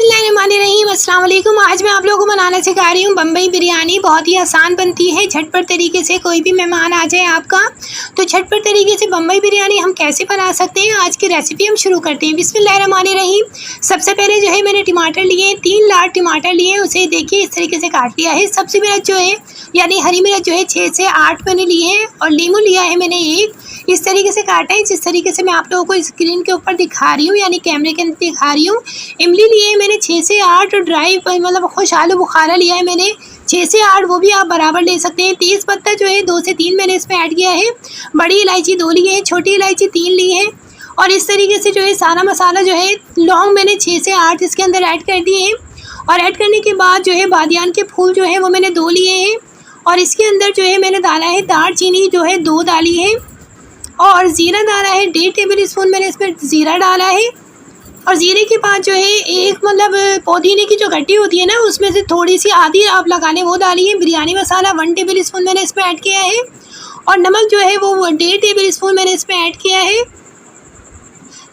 बिस्मिल्लाहिर्रहमानिर्रहीम। अस्सलाम वालेकुम। आज मैं आप लोगों को बनाना सिखा रही हूँ बम्बई बिरयानी। बहुत ही आसान बनती है, झटपट तरीके से कोई भी मेहमान आ जाए आपका तो झटपट तरीके से बम्बई बिरयानी हम कैसे बना सकते हैं, आज की रेसिपी हम शुरू करते हैं। बिस्मिल्लाहिर्रहमानिर्रहीम। सबसे पहले जो है मैंने टमाटर लिए, 3 लार्ज टमाटर लिए, उसे देखिए इस तरीके से काट लिया है। सब्ज़ी मिर्च जो है यानी हरी मिर्च जो है 6 से 8 मैंने लिए हैं और लीमू लिया है मैंने एक। इस तरीके से काटा है जिस तरीके से मैं आप लोगों को स्क्रीन के ऊपर दिखा रही हूँ, यानी कैमरे के अंदर दिखा रही हूँ। इमली लिए है मैंने 6 से 8 ड्राई मतलब खुश आलू बुखारा लिया है मैंने 6 से 8, वो भी आप बराबर ले सकते हैं। तेज़ पत्ता जो है 2 से 3 मैंने इसमें ऐड किया है। बड़ी इलायची 2 लिए हैं, छोटी इलायची 3 ली है। और इस तरीके से जो है सारा मसाला जो है लौंग मैंने 6 से 8 इसके अंदर ऐड कर दिए हैं। और ऐड करने के बाद जो है बादियान के फूल जो है वो मैंने 2 लिए हैं। और इसके अंदर जो है मैंने डाला है दालचीनी जो है 2 डाली है। और ज़ीरा डाला है 1.5 टेबल स्पून मैंने इसमें ज़ीरा डाला है। और ज़ीरे के बाद जो है एक मतलब पुदीने की जो गड्डी होती है ना, उसमें से थोड़ी सी आधी आप लगा लें वो डाली है। बिरयानी मसाला 1 टेबल स्पून मैंने इसमें ऐड किया है। और नमक जो है वो 1.5 टेबल स्पून मैंने इसमें ऐड किया है।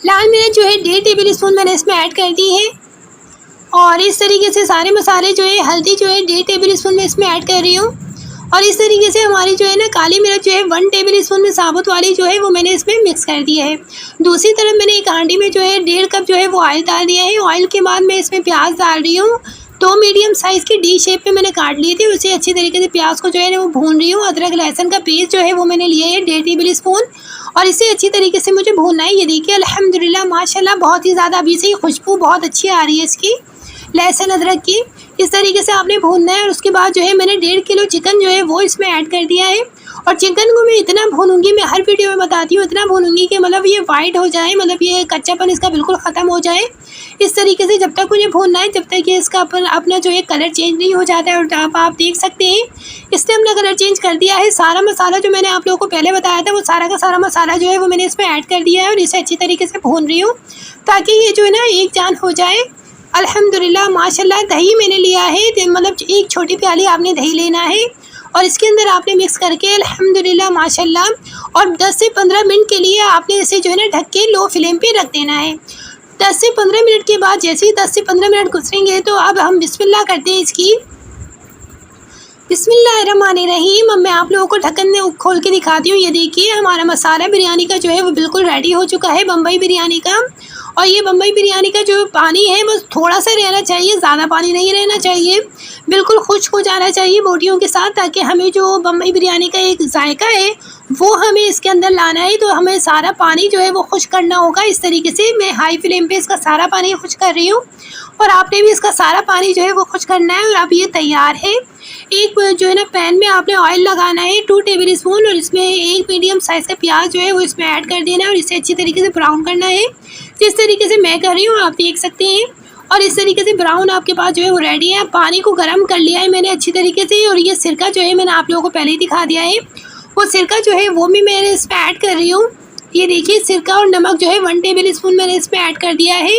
लाल मिर्च जो है 1.5 टेबल स्पून मैंने इसमें ऐड कर दी है। और इस तरीके से सारे मसाले जो है, हल्दी जो है 1.5 टेबल स्पून में इसमें ऐड कर रही हूँ। और इस तरीके से हमारी जो है ना काली मिर्च जो है 1 टेबल स्पून में साबुत वाली जो है वो मैंने इसमें मिक्स कर दिया है। दूसरी तरफ मैंने एक हांडी में जो है 1.5 कप जो है वो ऑयल डाल दिया है। ऑयल के बाद मैं इसमें प्याज डाल रही हूँ। 2 मीडियम साइज़ की डी शेप में मैंने काट लिए थे, उसे अच्छी तरीके से प्याज को जो है ना वो भून रही हूँ। अदरक लहसुन का पेस्ट जो है वो मैंने लिया है 1.5 टेबल स्पून और इसे अच्छी तरीके से मुझे भूनना है। ये देखिए अल्हम्दुलिल्लाह माशाल्लाह बहुत ही ज़्यादा अभी से ही खुशबू बहुत अच्छी आ रही है इसकी, लहसुन अदरक की। इस तरीके से आपने भूनना है। और उसके बाद जो है मैंने 1.5 किलो चिकन जो है वो इसमें ऐड कर दिया है। और चिकन को मैं इतना भूनूंगी, मैं हर वीडियो में बताती हूँ, इतना भूनूंगी कि मतलब ये वाइट हो जाए, मतलब ये कच्चापन इसका बिल्कुल ख़त्म हो जाए। इस तरीके से जब तक मुझे भूनना है जब तक ये इसका अपना जो है कलर चेंज नहीं हो जाता है। और आप देख सकते हैं इसने अपना कलर चेंज कर दिया है। सारा मसाला जो मैंने आप लोगों को पहले बताया था वो सारा का सारा मसाला जो है वो मैंने इसमें ऐड कर दिया है। और इसे अच्छी तरीके से भून रही हूँ ताकि ये जो है ना एक जान हो जाए। अल्हम्दुलिल्लाह माशाल्लाह दही मैंने लिया है, मतलब एक छोटी प्याली आपने दही लेना है और इसके अंदर आपने मिक्स करके अल्हम्दुलिल्लाह माशाल्लाह और 10 से 15 मिनट के लिए आपने इसे जो है ना ढक के लो फ्लेम पे रख देना है। 10 से 15 मिनट के बाद जैसे ही 10 से 15 मिनट गुजरेंगे तो अब हम बिस्मिल्लाह करते हैं इसकी। बिस्मिल्लाहिर्रहमानिर्रहीम। अब मैं आप लोगों को ढक्कन खोल के दिखाती हूँ। ये देखिए हमारा मसाला बिरयानी का जो है वो बिल्कुल रेडी हो चुका है बम्बई बिरयानी का। और ये बम्बई बिरयानी का जो पानी है बस थोड़ा सा रहना चाहिए, ज़्यादा पानी नहीं रहना चाहिए, बिल्कुल खुश्क हो जाना चाहिए बोटियों के साथ, ताकि हमें जो बम्बई बिरयानी का एक जायका है वो हमें इसके अंदर लाना है। तो हमें सारा पानी जो है वो खुश्क करना होगा। इस तरीके से मैं हाई फ्लेम पे इसका सारा पानी खुश्क कर रही हूँ और आपने भी इसका सारा पानी जो है वो खुश्क करना है। और अब ये तैयार है। एक जो है ना पैन में आपने ऑयल लगाना है 2 टेबल स्पून और इसमें एक मीडियम साइज़ का प्याज जो है वो इसमें ऐड कर देना है और इसे अच्छी तरीके से ब्राउन करना है जिस तरीके से मैं कर रही हूँ, आप देख सकते हैं। और इस तरीके से ब्राउन आपके पास जो है वो रेडी है। पानी को गर्म कर लिया है मैंने अच्छी तरीके से। और ये सिरका जो है मैंने आप लोगों को पहले ही दिखा दिया है, वो सिरका जो है वो भी मैंने इसमें ऐड कर रही हूँ। ये देखिए सिरका और नमक जो है 1 टेबल स्पून मैंने इसमें ऐड कर दिया है।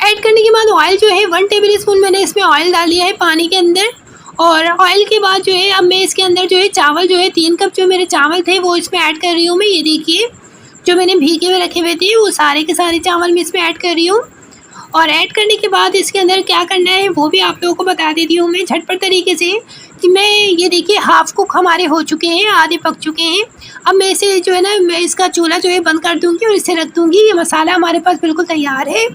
ऐड करने के बाद ऑयल जो है 1 टेबल स्पून मैंने इसमें ऑयल डाल दिया है पानी के अंदर। और ऑयल के बाद जो है अब मैं इसके अंदर जो है चावल जो है 3 कप जो मेरे चावल थे वो इसमें ऐड कर रही हूँ मैं। ये देखिए जो मैंने भीगे हुए रखे हुए थे वो सारे के सारे चावल मैं इसमें ऐड कर रही हूँ। और ऐड करने के बाद इसके अंदर क्या करना है वो भी आप लोगों को बता देती हूँ मैं झटपट तरीके से कि मैं ये देखिए हाफ़ कुक हमारे हो चुके हैं, आधे पक चुके हैं। अब मैं इसे जो है ना मैं इसका चूल्हा जो है बंद कर दूँगी और इसे रख दूँगी। ये मसाला हमारे पास बिल्कुल तैयार है।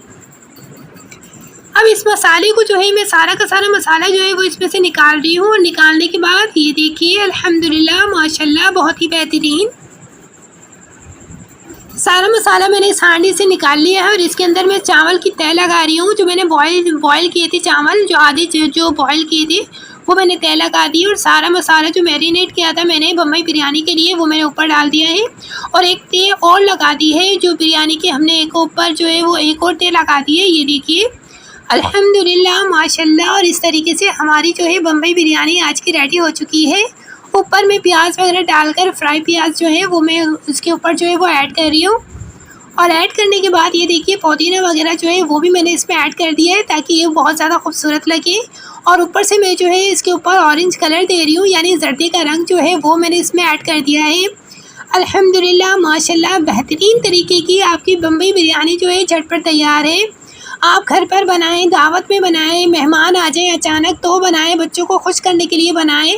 अब इस मसाले को जो है मैं सारा का सारा मसाला जो है वो इसमें से निकाल रही हूँ। और निकालने के बाद ये देखिए अल्हम्दुलिल्लाह माशाल्लाह बहुत ही बेहतरीन सारा मसाला मैंने इस हांडी से निकाल लिया है। और इसके अंदर मैं चावल की तह लगा रही हूँ। जो मैंने बॉयल किए थे चावल, जो आधे जो बॉयल किए थे वो मैंने तह लगा दी। और सारा मसाला जो मैरिनेट किया था मैंने बम्बई बिरयानी के लिए वो मैंने ऊपर डाल दिया है। और एक तह और लगा दी है जो बिरयानी के हमने एक ऊपर जो है वो एक और तह लगा दी है। ये देखिए अल्हम्दुलिल्लाह माशाल्लाह। और इस तरीके से हमारी जो है बम्बई बिरयानी आज की रेडी हो चुकी है। ऊपर में प्याज वगैरह डालकर फ्राई प्याज जो है वो मैं उसके ऊपर जो है वो ऐड कर रही हूँ। और ऐड करने के बाद ये देखिए पुदीना वगैरह जो है वो भी मैंने इसमें ऐड कर दिया है ताकि ये बहुत ज़्यादा खूबसूरत लगे। और ऊपर से मैं जो है इसके ऊपर ऑरेंज कलर दे रही हूँ, यानी जर्दे का रंग जो है वो मैंने इसमें ऐड कर दिया है। अल्हम्दुलिल्लाह माशाल्लाह बेहतरीन तरीके की आपकी बम्बई बिरयानी जो है झटपट तैयार है। आप घर पर बनाएं, दावत में बनाएं, मेहमान आ जाएं अचानक तो बनाएं, बच्चों को खुश करने के लिए बनाएं।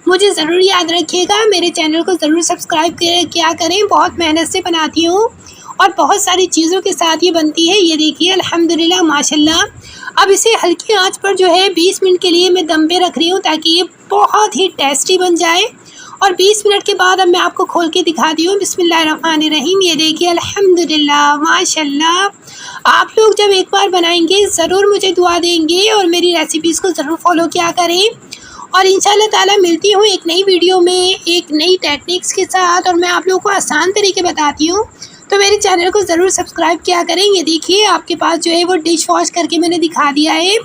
मुझे ज़रूर याद रखिएगा, मेरे चैनल को ज़रूर सब्सक्राइब किया करें। बहुत मेहनत से बनाती हूँ और बहुत सारी चीज़ों के साथ ये बनती है। ये देखिए अल्हम्दुलिल्लाह माशाल्लाह। अब इसे हल्की आंच पर जो है 20 मिनट के लिए मैं दम पे रख रही हूँ ताकि ये बहुत ही टेस्टी बन जाए। और 20 मिनट के बाद अब मैं आपको खोल के दिखाती हूँ। बिस्मिल्लाहिर्रहमानिर्रहीम। ये देखिए अल्हम्दुलिल्लाह माशाल्लाह। आप लोग जब एक बार बनाएंगे ज़रूर मुझे दुआ देंगे और मेरी रेसिपीज़ को ज़रूर फॉलो किया करें। और इंशाल्लाह ताला मिलती हूँ एक नई वीडियो में एक नई टेक्निक्स के साथ, और मैं आप लोगों को आसान तरीके बताती हूँ। तो मेरे चैनल को ज़रूर सब्सक्राइब किया करें। ये देखिए आपके पास जो है वो डिश वॉश करके मैंने दिखा दिया है।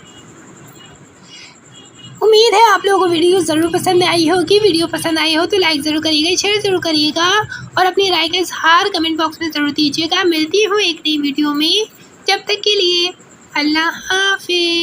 उम्मीद है आप लोगों को वीडियो ज़रूर पसंद आई होगी। वीडियो पसंद आई हो तो लाइक ज़रूर करिएगा, शेयर ज़रूर करिएगा और अपनी राय का इज़हार कमेंट बॉक्स में ज़रूर दीजिएगा। मिलती हूँ एक नई वीडियो में, जब तक के लिए अल्लाह हाफ़िज़।